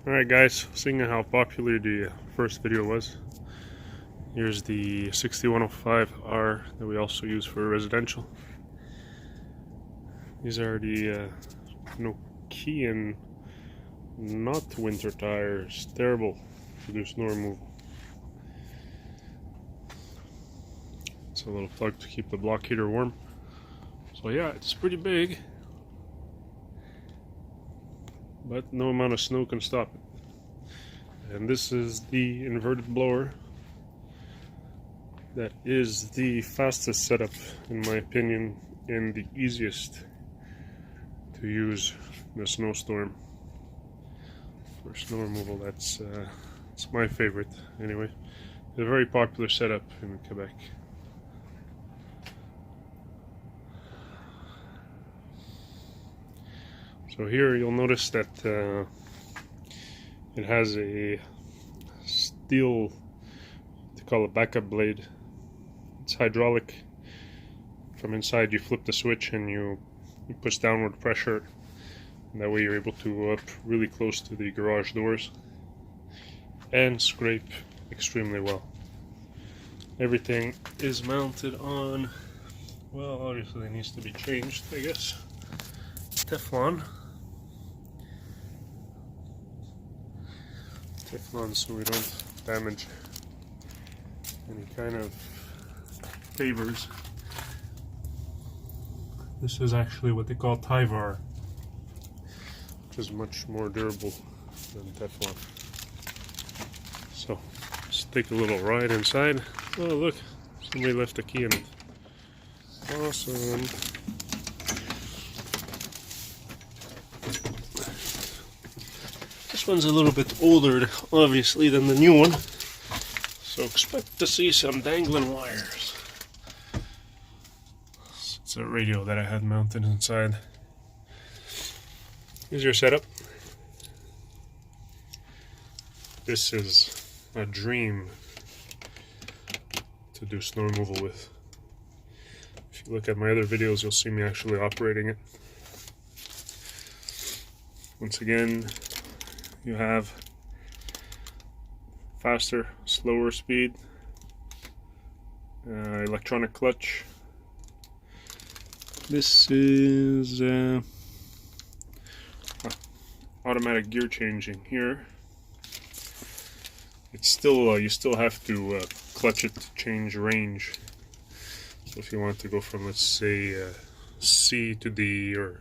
Alright guys, seeing how popular the first video was, here's the 6105R that we also use for residential. These are the Nokian not winter tires, terrible to do snow removal. It's a little plug to keep the block heater warm. So yeah, it's pretty big, but no amount of snow can stop it. And this is the inverted blower that is the fastest setup, in my opinion, and the easiest to use in a snowstorm for snow removal. That's it's my favorite anyway. It's a very popular setup in Quebec. So here you'll notice that it has a steel, they call it backup blade. It's hydraulic. From inside you flip the switch and you push downward pressure, and that way you're able to go up really close to the garage doors and scrape extremely well. Everything is mounted on, well, obviously it needs to be changed, I guess, Teflon so we don't damage any kind of pavers. This is actually what they call Tyvar, which is much more durable than Teflon. So let's take a little ride inside. Oh look, somebody left a key in it. Awesome. This one's a little bit older, obviously, than the new one, so expect to see some dangling wires. It's a radio that I had mounted inside. Here's your setup. This is a dream to do snow removal with. If you look at my other videos, you'll see me actually operating it. Once again, you have faster, slower speed, electronic clutch. This is automatic gear changing here. It's still you still have to clutch it to change range. So if you want to go from, let's say, C to D or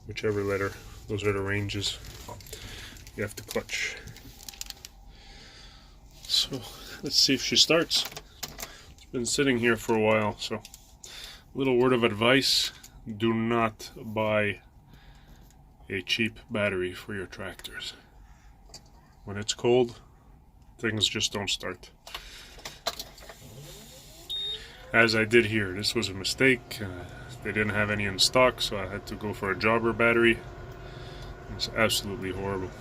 whichever letter, those are the ranges. You have to clutch. So let's see if she starts. It's been sitting here for a while, so a little word of advice: do not buy a cheap battery for your tractors. When it's cold, things just don't start. As I did here, this was a mistake. They didn't have any in stock, so I had to go for a jobber battery. It's absolutely horrible.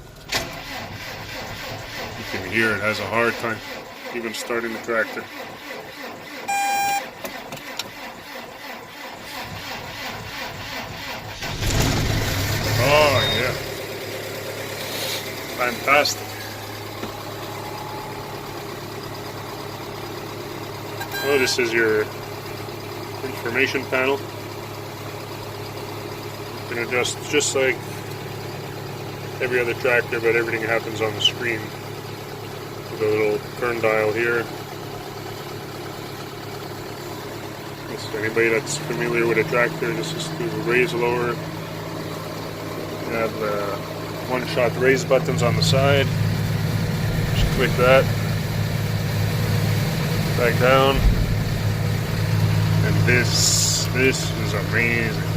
You can hear it has a hard time even starting the tractor. Oh yeah, fantastic. Oh, this is your information panel. You can adjust just like every other tractor, but everything happens on the screen. With a little turn dial here. So anybody that's familiar with a tractor, this is to raise, lower. You have one-shot raise buttons on the side. Just click that. Back down. And this is amazing.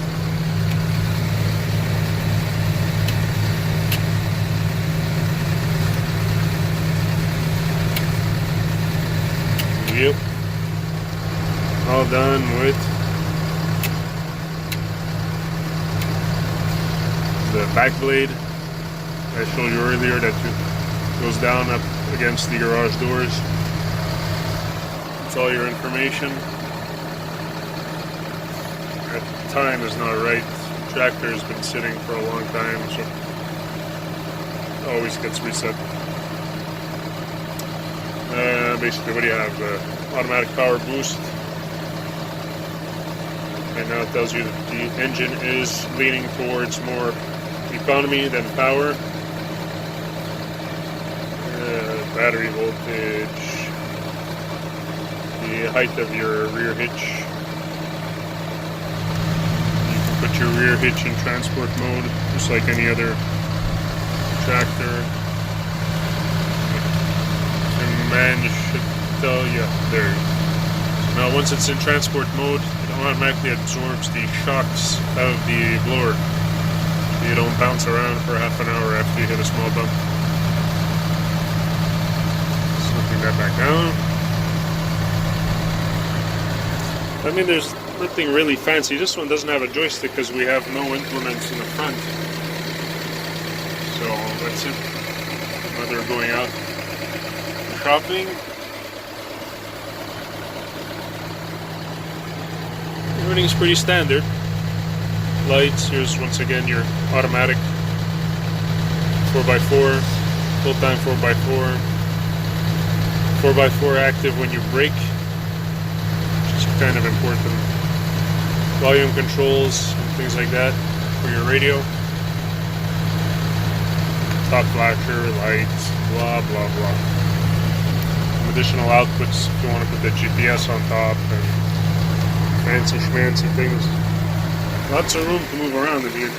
Yep. All done with the back blade I showed you earlier that goes down up against the garage doors. It's all your information. The time is not right. The tractor has been sitting for a long time, so always gets reset. Basically, what do you have? Automatic power boost. And now it tells you that the engine is leaning towards more economy than power. Battery voltage, the height of your rear hitch. You can put your rear hitch in transport mode, just like any other tractor. Command should tell you there. So now once it's in transport mode, it automatically absorbs the shocks of the blower. So you don't bounce around for half an hour after you hit a small bump. Slipping that back down. I mean, there's nothing really fancy. This one doesn't have a joystick because we have no implements in the front. So that's it. Whether going out shopping. Everything's pretty standard. Lights, here's once again your automatic 4x4, full-time 4x4, 4x4 active when you brake, which is kind of important. Volume controls and things like that for your radio. Top flasher, lights, blah blah blah. Some additional outputs if you want to put the GPS on top and fancy schmancy things. Lots of room to move around in here.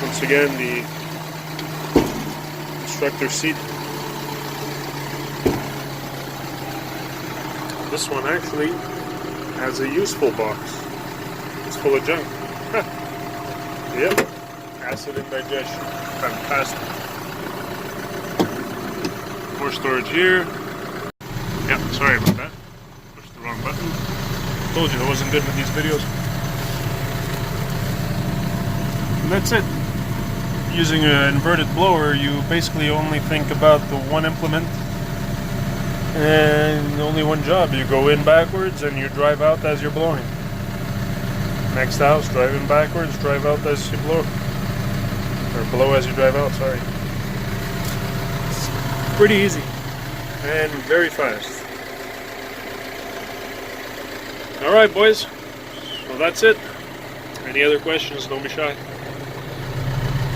Once again, the instructor seat. This one actually has a useful box. It's full of junk. Yep. Acid indigestion. Fantastic. More storage here. Yep, sorry about that. Pushed the wrong button. Told you I wasn't good with these videos. And that's it. Using an inverted blower, you basically only think about the one implement and only one job. You go in backwards and you drive out as you're blowing. Next house, drive in backwards, drive out as you blow. Or blow as you drive out, sorry. It's pretty easy and very fast. Alright boys, so that's it. Any other questions, don't be shy.